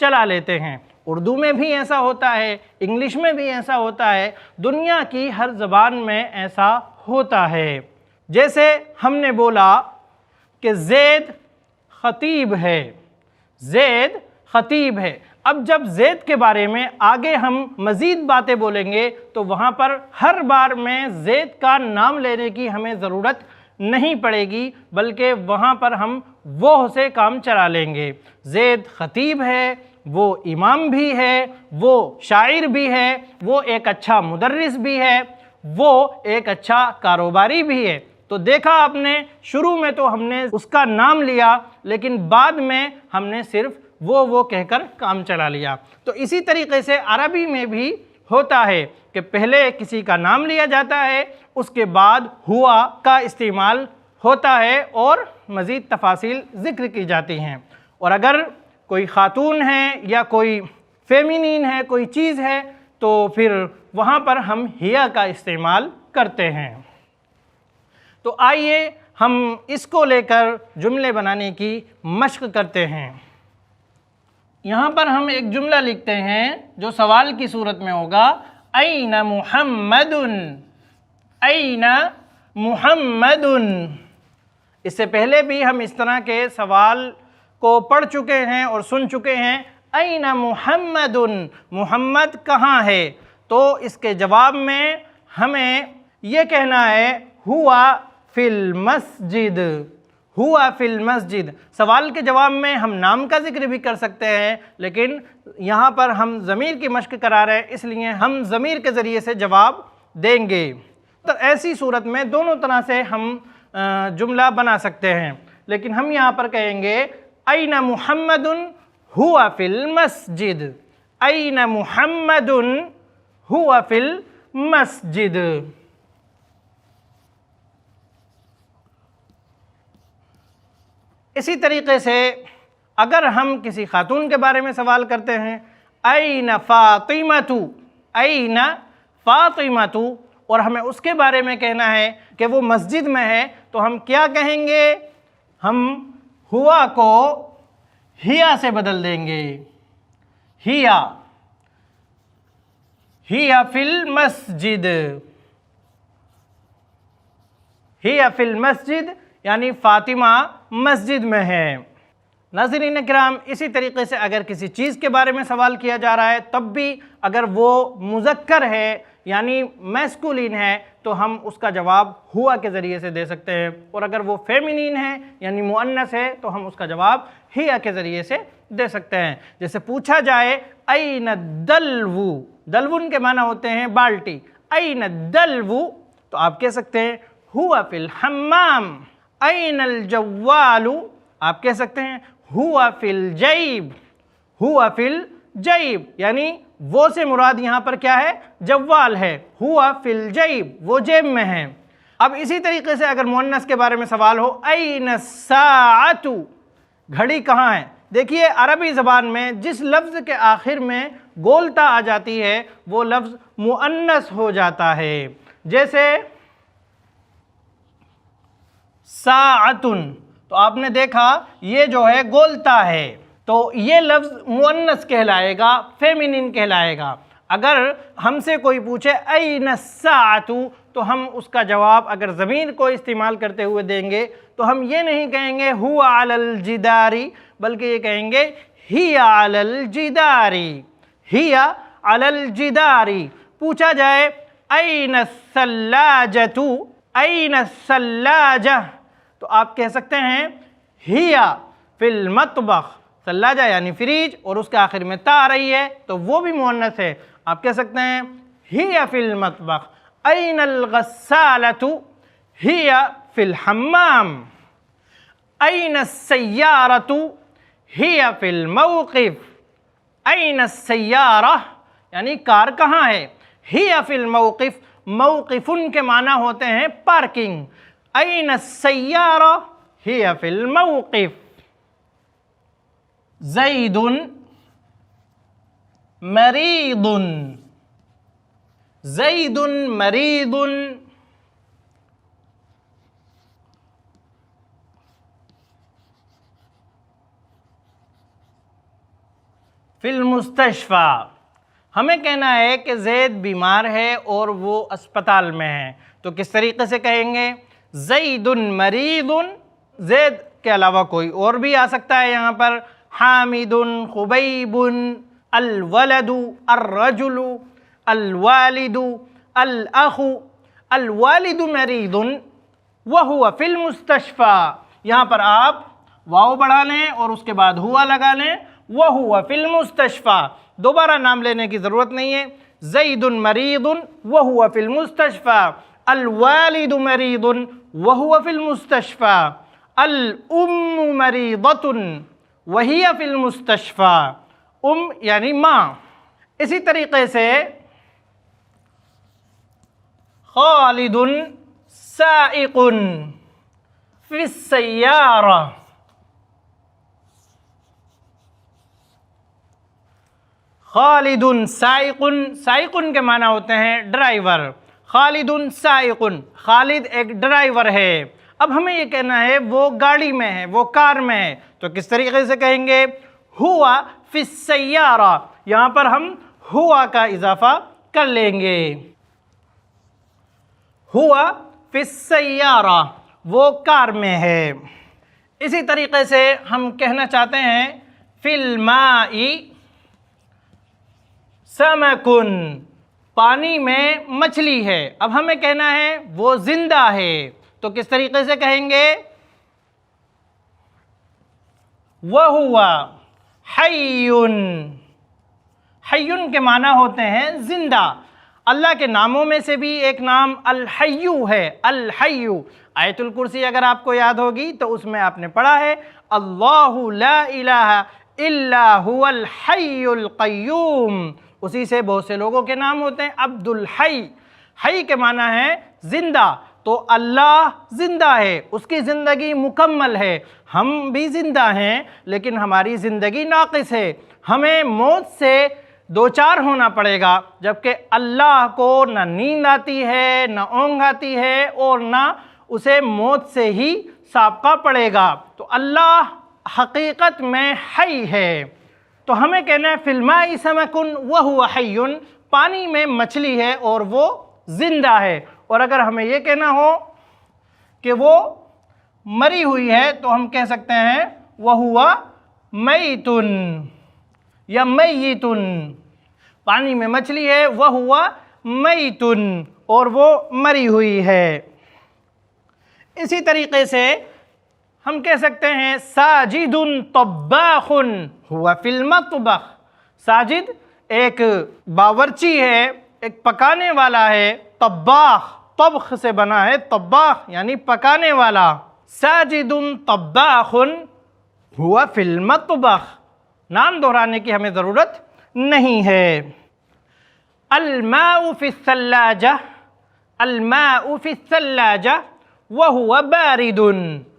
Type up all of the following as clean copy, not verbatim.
چلا لیتے ہیں۔ اردو میں بھی ایسا ہوتا ہے، انگلش میں بھی ایسا ہوتا ہے، دنیا کی ہر زبان میں ایسا ہوتا ہے۔ جیسے ہم نے بولا کہ زید خطیب ہے، زید خطیب ہے۔ اب جب زید کے بارے میں آگے ہم مزید باتیں بولیں گے تو وہاں پر ہر بار میں زید کا نام لینے کی ہمیں ضرورت نہیں پڑے گی، بلکہ وہاں پر ہم وہ سے کام چلا لیں گے۔ زید خطیب ہے، وہ امام بھی ہے، وہ شاعر بھی ہے، وہ ایک اچھا مدرس بھی ہے، وہ ایک اچھا کاروباری بھی ہے۔ تو دیکھا آپ نے، شروع میں تو ہم نے اس کا نام لیا، لیکن بعد میں ہم نے صرف وہ کہہ کر کام چلا لیا۔ تو اسی طریقے سے عربی میں بھی ہوتا ہے کہ پہلے کسی کا نام لیا جاتا ہے، اس کے بعد ہوا کا استعمال ہوتا ہے اور مزید تفاصیل ذکر کی جاتی ہیں۔ اور اگر کوئی خاتون ہے یا کوئی فیمینین ہے، کوئی چیز ہے، تو پھر وہاں پر ہم ہیا کا استعمال کرتے ہیں۔ تو آئیے ہم اس کو لے کر جملے بنانے کی مشق کرتے ہیں۔ یہاں پر ہم ایک جملہ لکھتے ہیں جو سوال کی صورت میں ہوگا، این محمد، این محمد۔ اس سے پہلے بھی ہم اس طرح کے سوال کو پڑھ چکے ہیں اور سن چکے ہیں، این محمد، محمد کہاں ہے؟ تو اس کے جواب میں ہمیں یہ کہنا ہے، ہوا فی المسجد، ہوا فی المسجد۔ سوال کے جواب میں ہم نام کا ذکر بھی کر سکتے ہیں، لیکن یہاں پر ہم ضمیر کی مشق کرا رہے ہیں، اس لیے ہم ضمیر کے ذریعے سے جواب دیں گے۔ تو ایسی صورت میں دونوں طرح سے ہم جملہ بنا سکتے ہیں، لیکن ہم یہاں پر کہیں گے این محمد ہوا فی المسجد، این محمد ہوا فی المسجد۔ اسی طریقے سے اگر ہم کسی خاتون کے بارے میں سوال کرتے ہیں، این فاطمۃ، این فاطمۃ، اور ہمیں اس کے بارے میں کہنا ہے کہ وہ مسجد میں ہے، تو ہم کیا کہیں گے؟ ہم ہوا کو ہیا سے بدل دیں گے، ہیا، ہیا فی المسجد، ہیا فی المسجد، یعنی فاطمہ مسجد میں ہے۔ ناظرین اکرام، اسی طریقے سے اگر کسی چیز کے بارے میں سوال کیا جا رہا ہے، تب بھی اگر وہ مذکر ہے یعنی میسکولین ہے تو ہم اس کا جواب ہوا کے ذریعے سے دے سکتے ہیں، اور اگر وہ فیمینین ہے یعنی مؤنث ہے تو ہم اس کا جواب ہیا کے ذریعے سے دے سکتے ہیں۔ جیسے پوچھا جائے این الدلو، دلون کے معنی ہوتے ہیں بالٹی، این الدلو، تو آپ کہہ سکتے ہیں ہوا فی الحمام۔ این الجوال، آپ کہہ سکتے ہیں ہوا فی الجیب، ہوا فی الجیب، یعنی وہ سے مراد یہاں پر کیا ہے؟ جوال ہے، ہوا فی الجیب، وہ جیب میں ہے۔ اب اسی طریقے سے اگر مؤنث کے بارے میں سوال ہو، این الساعۃ، گھڑی کہاں ہے؟ دیکھیے عربی زبان میں جس لفظ کے آخر میں گولتا آ جاتی ہے وہ لفظ مؤنث ہو جاتا ہے۔ جیسے ساعتن، تو آپ نے دیکھا یہ جو ہے گولتا ہے، تو یہ لفظ مؤنث کہلائے گا، فیمینین کہلائے گا۔ اگر ہم سے کوئی پوچھے این الساعۃ، تو ہم اس کا جواب اگر ضمیر کو استعمال کرتے ہوئے دیں گے تو ہم یہ نہیں کہیں گے ہوا علی الجدار، بلکہ یہ کہیں گے ہی علی الجدار، ہی علی الجدار۔ پوچھا جائے این الثلاجۃ، این الثلاجہ، تو آپ کہہ سکتے ہیں ہی فی المطبخ، ثلاجہ یعنی فریج، اور اس کے آخر میں تا آ رہی ہے تو وہ بھی مؤنث ہے، آپ کہہ سکتے ہیں ہی فی المطبخ۔ این الغسالۃ، ہی فی الحمام۔ این السیارۃ، ہی فی الموقف۔ این السیارہ، یعنی کار کہاں ہے؟ ہی فی الموقف، موقفن کے معنی ہوتے ہیں پارکنگ۔ این السیارہ، ہی فی الموقف۔ زید مریض، زید مریض۔ فی المستشفى، ہمیں کہنا ہے کہ زید بیمار ہے اور وہ اسپتال میں ہے، تو کس طریقے سے کہیں گے؟ زید مریض، زید کے علاوہ کوئی اور بھی آ سکتا ہے یہاں پر، حامد، خبیب، الولد، الرجل، الوالد، الاخ، الوالد مریض وہو فی المستشفى، یہاں پر آپ واو بڑھا لیں اور اس کے بعد ہوا لگا لیں، وہو فی المستشفى، دوبارہ نام لینے کی ضرورت نہیں ہے، زید مریض وہو فی المستشفى، الوالد مریض وہو فی المستشفى، الام مریضۃ وہی فی المستشفى، یعنی ماں۔ اسی طریقے سے خالد سائق فی السیارہ، خالد سائق، سائق کے معنی ہوتے ہیں ڈرائیور، خالد سائق، خالد ایک ڈرائیور ہے۔ اب ہمیں یہ کہنا ہے وہ گاڑی میں ہے، وہ کار میں ہے، تو کس طریقے سے کہیں گے؟ ہوا فی السیارہ، یہاں پر ہم ہوا کا اضافہ کر لیں گے، ہوا فی السیارہ، وہ کار میں ہے۔ اسی طریقے سے ہم کہنا چاہتے ہیں فی الماء سمکن، پانی میں مچھلی ہے، اب ہمیں کہنا ہے وہ زندہ ہے، تو کس طریقے سے کہیں گے؟ وَهُوَ حَيٌّ، حیٌّ کے معنی ہوتے ہیں زندہ۔ اللہ کے ناموں میں سے بھی ایک نام الحیّ ہے، الحیّ۔ آیت الکرسی اگر آپ کو یاد ہوگی تو اس میں آپ نے پڑھا ہے اللہ لا الہ الا هو الحی القیوم، اسی سے بہت سے لوگوں کے نام ہوتے ہیں، عبد الحی، حی کے معنی ہے زندہ، تو اللہ زندہ ہے، اس کی زندگی مکمل ہے، ہم بھی زندہ ہیں لیکن ہماری زندگی ناقص ہے، ہمیں موت سے دوچار ہونا پڑے گا، جبکہ اللہ کو نہ نیند آتی ہے، نہ اونگ آتی ہے، اور نہ اسے موت سے ہی سابقہ پڑے گا، تو اللہ حقیقت میں حی ہے۔ تو ہمیں کہنا ہے فی الماء سمکن وہو حی، پانی میں مچھلی ہے اور وہ زندہ ہے۔ اور اگر ہمیں یہ کہنا ہو کہ وہ مری ہوئی ہے تو ہم کہہ سکتے ہیں وہو میت یا میت، پانی میں مچھلی ہے وہو میت، اور وہ مری ہوئی ہے۔ اسی طریقے سے ہم کہہ سکتے ہیں ساجد طباخ ہوا فی المطبخ، ساجد ایک باورچی ہے، ایک پکانے والا ہے، طباخ طبخ سے بنا ہے، طباخ یعنی پکانے والا، ساجد طباخ ہوا فی المطبخ، نام دہرانے کی ہمیں ضرورت نہیں ہے۔ الماء فی الثلاجہ، الماء فی الثلاجہ وہو بارد،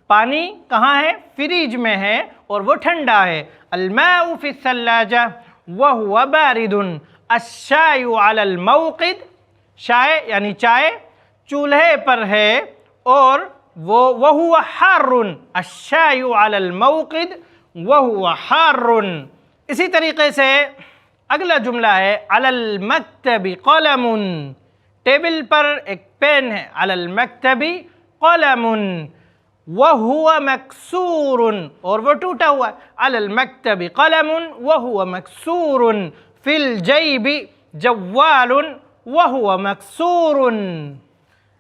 پانی کہاں ہے؟ فریج میں ہے اور وہ ٹھنڈا ہے، الماء فی الثلاجہ وہو بارد، الشائی علی الموقد، شائع یعنی چائے چولہے پر ہے اور وہو حار، الشائی علی الموقد وہو حار۔ اسی طریقے سے اگلا جملہ ہے علی المکتب قلم، ٹیبل پر ایک پین ہے، علی المکتب قلم وہو مکسور، اور وہ ٹوٹا ہوا ہے، علی المکتب قلم وہو مکسور، فی الجیب جوال وہو مکسور۔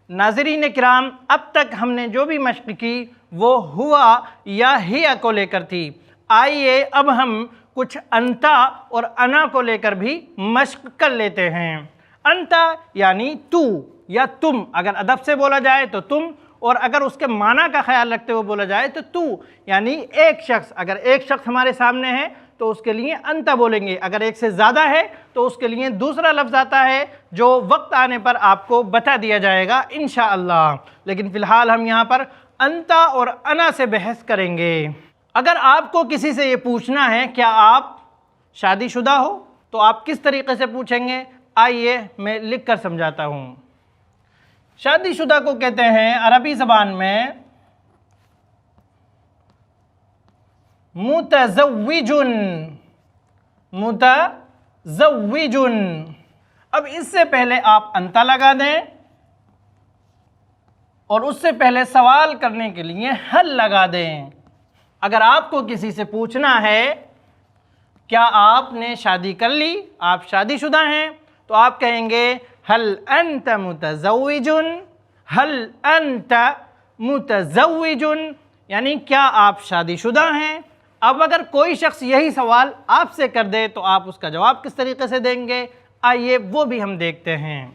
ناظرین کرام، اب تک ہم نے جو بھی مشق کی وہ ہوا یا ہیا کو لے کر تھی، آئیے اب ہم کچھ انتا اور انا کو لے کر بھی مشق کر لیتے ہیں۔ انتا یعنی تو یا تم، اگر ادب سے بولا جائے تو تم، اور اگر اس کے معنی کا خیال رکھتے ہوئے بولا جائے تو یعنی ایک شخص، اگر ایک شخص ہمارے سامنے ہے تو اس کے لیے انتا بولیں گے، اگر ایک سے زیادہ ہے تو اس کے لیے دوسرا لفظ آتا ہے جو وقت آنے پر آپ کو بتا دیا جائے گا انشاءاللہ، لیکن فی الحال ہم یہاں پر انتا اور انا سے بحث کریں گے۔ اگر آپ کو کسی سے یہ پوچھنا ہے کیا آپ شادی شدہ ہو تو آپ کس طریقے سے پوچھیں گے؟ آئیے میں لکھ کر سمجھاتا ہوں۔ شادی شدہ کو کہتے ہیں عربی زبان میں متزوج، متزوجن۔ اب اس سے پہلے آپ انت لگا دیں اور اس سے پہلے سوال کرنے کے لیے حل لگا دیں۔ اگر آپ کو کسی سے پوچھنا ہے کیا آپ نے شادی کر لی، آپ شادی شدہ ہیں، تو آپ کہیں گے هل انت متزوج، هل انت متزوج، یعنی کیا آپ شادی شدہ ہیں۔ اب اگر کوئی شخص یہی سوال آپ سے کر دے تو آپ اس کا جواب کس طریقے سے دیں گے، آئیے وہ بھی ہم دیکھتے ہیں۔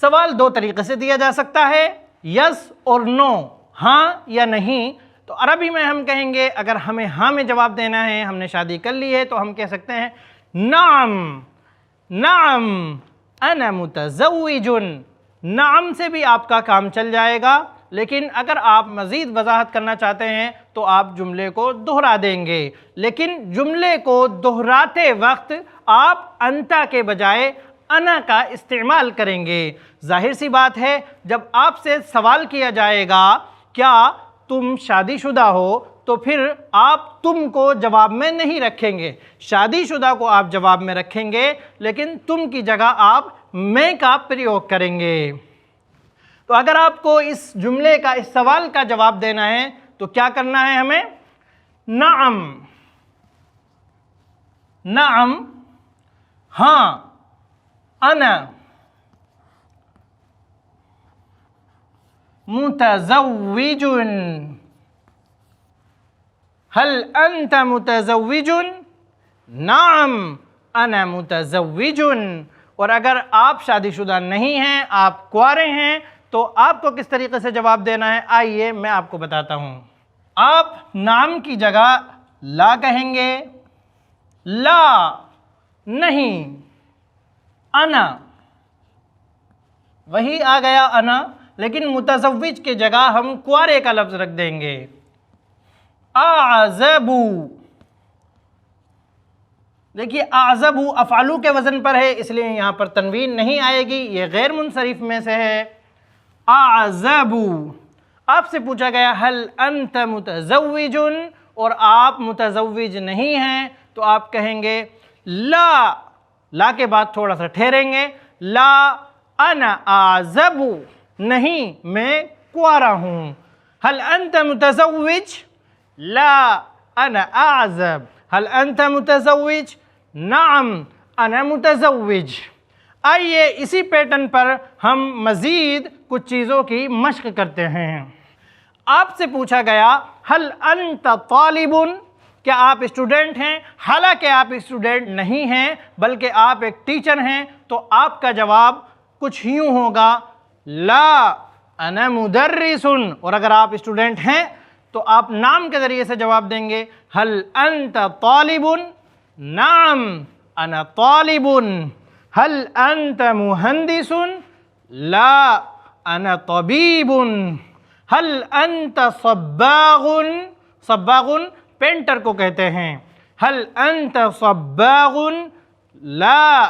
سوال دو طریقے سے دیا جا سکتا ہے، یس اور نو، ہاں یا نہیں۔ تو عربی میں ہم کہیں گے اگر ہمیں ہاں میں جواب دینا ہے، ہم نے شادی کر لی ہے، تو ہم کہہ سکتے ہیں نعم، نعم انا متزوج۔ نعم سے بھی آپ کا کام چل جائے گا، لیکن اگر آپ مزید وضاحت کرنا چاہتے ہیں تو آپ جملے کو دہرا دیں گے، لیکن جملے کو دہراتے وقت آپ انتا کے بجائے انا کا استعمال کریں گے۔ ظاہر سی بات ہے جب آپ سے سوال کیا جائے گا کیا تم شادی شدہ ہو، تو پھر آپ تم کو جواب میں نہیں رکھیں گے، شادی شدہ کو آپ جواب میں رکھیں گے، لیکن تم کی جگہ آپ میں کا پریوگ کریں گے۔ تو اگر آپ کو اس جملے کا، اس سوال کا جواب دینا ہے تو کیا کرنا ہے ہمیں؟ نعم، نعم ہاں، انا متزوج، هل انت متزوج؟ نعم انا متزوج۔ اور اگر آپ شادی شدہ نہیں ہیں، آپ کنوارے ہیں، تو آپ کو کس طریقے سے جواب دینا ہے، آئیے میں آپ کو بتاتا ہوں۔ آپ نعم کی جگہ لا کہیں گے، لا نہیں، انا، وہی آ گیا انا، لیکن متزوج کی جگہ ہم کنوارے کا لفظ رکھ دیں گے، اعزبو۔ دیکھیے اعزبو افعلو کے وزن پر ہے، اس لیے یہاں پر تنوین نہیں آئے گی، یہ غیر منصرف میں سے ہے، اعزبو۔ آپ سے پوچھا گیا هل انت متزوج، اور آپ متزوج نہیں ہیں، تو آپ کہیں گے لا، لا کے بعد تھوڑا سا ٹھہریں گے، لا انا اعزب، نہیں میں کنوارا ہوں۔ هل انت متزوج؟ لا انا اعزب۔ هل انت متزوج؟ نعم انا متزوج۔ آئیے اسی پیٹرن پر ہم مزید کچھ چیزوں کی مشق کرتے ہیں۔ آپ سے پوچھا گیا هل انت طالب، کیا آپ اسٹوڈنٹ ہیں؟ حالانکہ آپ اسٹوڈنٹ نہیں ہیں بلکہ آپ ایک ٹیچر ہیں، تو آپ کا جواب کچھ یوں ہوگا، لا انا مدرس۔ اور اگر آپ اسٹوڈنٹ ہیں تو آپ نام کے ذریعے سے جواب دیں گے هل انت طالب؟ نعم انا طالب۔ هل انت مهندس؟ لا انا طبيب۔ هل انت صباغ؟ صباغ پینٹر کو کہتے ہیں۔ هل انت صباغ؟ لا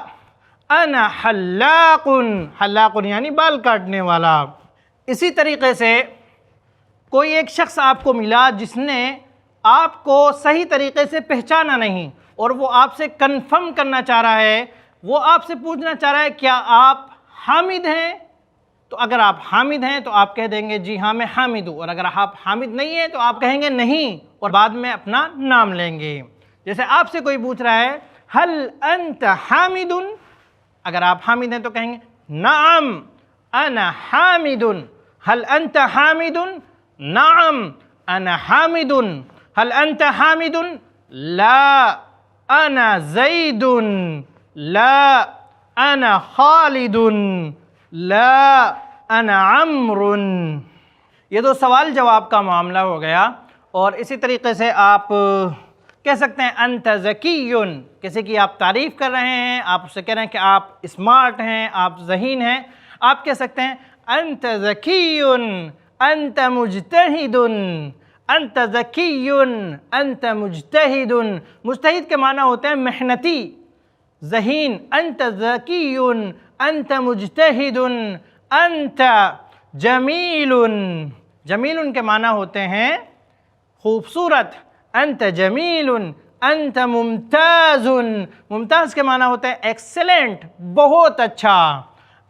انا حلاق۔ حلاق یعنی بال کاٹنے والا۔ اسی طریقے سے کوئی ایک شخص آپ کو ملا جس نے آپ کو صحیح طریقے سے پہچانا نہیں، اور وہ آپ سے کنفرم کرنا چاہ رہا ہے، وہ آپ سے پوچھنا چاہ رہا ہے کیا آپ حامد ہیں؟ تو اگر آپ حامد ہیں تو آپ کہہ دیں گے جی ہاں میں حامد ہوں، اور اگر آپ حامد نہیں ہیں تو آپ کہیں گے نہیں، اور بعد میں اپنا نام لیں گے۔ جیسے آپ سے کوئی پوچھ رہا ہے هل انت حامد، اگر آپ حامد ہیں تو کہیں گے نعم انا حامد۔ هل انت حامد؟ نعم انا حامد۔ هل انت حامد؟ لا انا زید۔ لا انا خالد۔ لا انا عمرو۔ یہ تو سوال جواب کا معاملہ ہو گیا، اور اسی طریقے سے آپ کہہ سکتے ہیں انت ذکی، کسی کی آپ تعریف کر رہے ہیں، آپ اس سے کہہ رہے ہیں کہ آپ اسمارٹ ہیں، آپ ذہین ہیں، آپ کہہ سکتے ہیں انت ذکی، انت مجتہد۔ انت ذکی، انت مجتہد۔ مجتہد کے معنی ہوتے ہیں محنتی، ذہین۔ انت ذکی، انت مجتہد۔ انت جمیل، جمیل کے معنی ہوتے ہیں خوبصورت۔ انت جمیل، انت ممتاز. ممتاز کے معنی ہوتے ہیں ایکسلنٹ، بہت اچھا.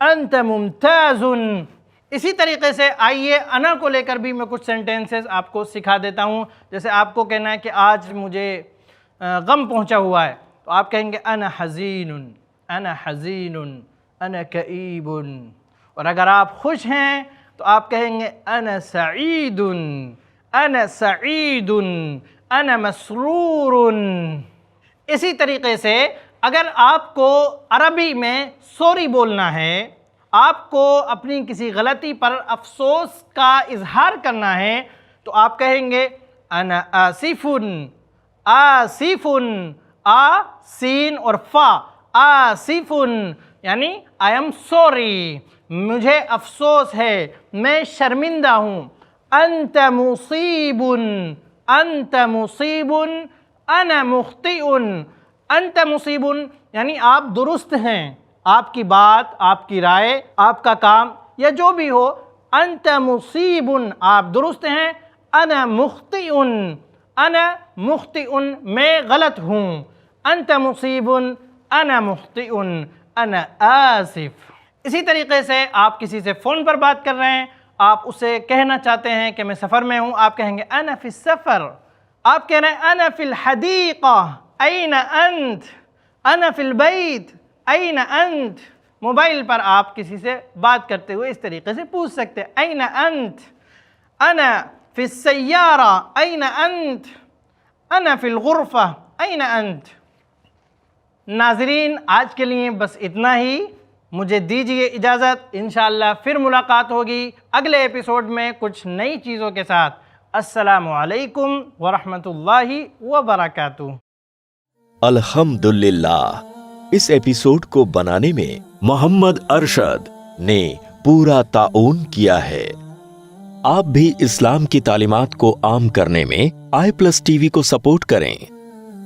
انت ممتاز. اسی طریقے سے آئیے انا کو لے کر بھی میں کچھ سینٹینسز آپ کو سکھا دیتا ہوں. جیسے آپ کو کہنا ہے کہ آج مجھے غم پہنچا ہوا ہے، تو آپ کہیں گے انا حزین، انا حزین، انا کئیب. اور اگر آپ خوش ہیں تو آپ کہیں گے انا سعید، انا سعید، انا مسرور. اسی طریقے سے اگر آپ کو عربی میں سوری بولنا ہے، آپ کو اپنی کسی غلطی پر افسوس کا اظہار کرنا ہے، تو آپ کہیں گے انا آسف، آسف، آ سین اور فا، آسف یعنی آئی ایم سوری، مجھے افسوس ہے، میں شرمندہ ہوں. انت مصیب، انت مصیب، انا مخطئ. انت مصیب یعنی آپ درست ہیں، آپ کی بات، آپ کی رائے، آپ کا کام یا جو بھی ہو، انت مصیب آپ درست ہیں. انا مخطئ، انا مخطئ میں غلط ہوں. انت مصیب، انا مخطئ، انا آسف. اسی طریقے سے آپ کسی سے فون پر بات کر رہے ہیں، آپ اسے کہنا چاہتے ہیں کہ میں سفر میں ہوں، آپ کہیں گے انا فی السفر. آپ کہہ رہے ہیں انا فی الحدیقہ، این انت، انا فی البیت، این انت. موبائل پر آپ کسی سے بات کرتے ہوئے اس طریقے سے پوچھ سکتے ہیں این انت. انا فی السیارہ، این انت، انا فی الغرفہ، این انت. ناظرین آج کے لیے بس اتنا ہی، مجھے دیجیے اجازت. انشاءاللہ پھر ملاقات ہوگی اگلے ایپیسوڈ میں کچھ نئی چیزوں کے ساتھ. السلام علیکم ورحمۃ اللہ وبرکاتہ. الحمدللہ، اس ایپیسوڈ کو بنانے میں محمد ارشد نے پورا تعاون کیا ہے. آپ بھی اسلام کی تعلیمات کو عام کرنے میں آئی پلس ٹی وی کو سپورٹ کریں.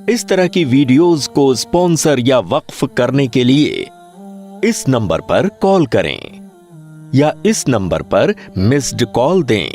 اس طرح کی ویڈیوز کو اسپانسر یا وقف کرنے کے لیے اس نمبر پر کال کریں یا اس نمبر پر مسڈ کال دیں.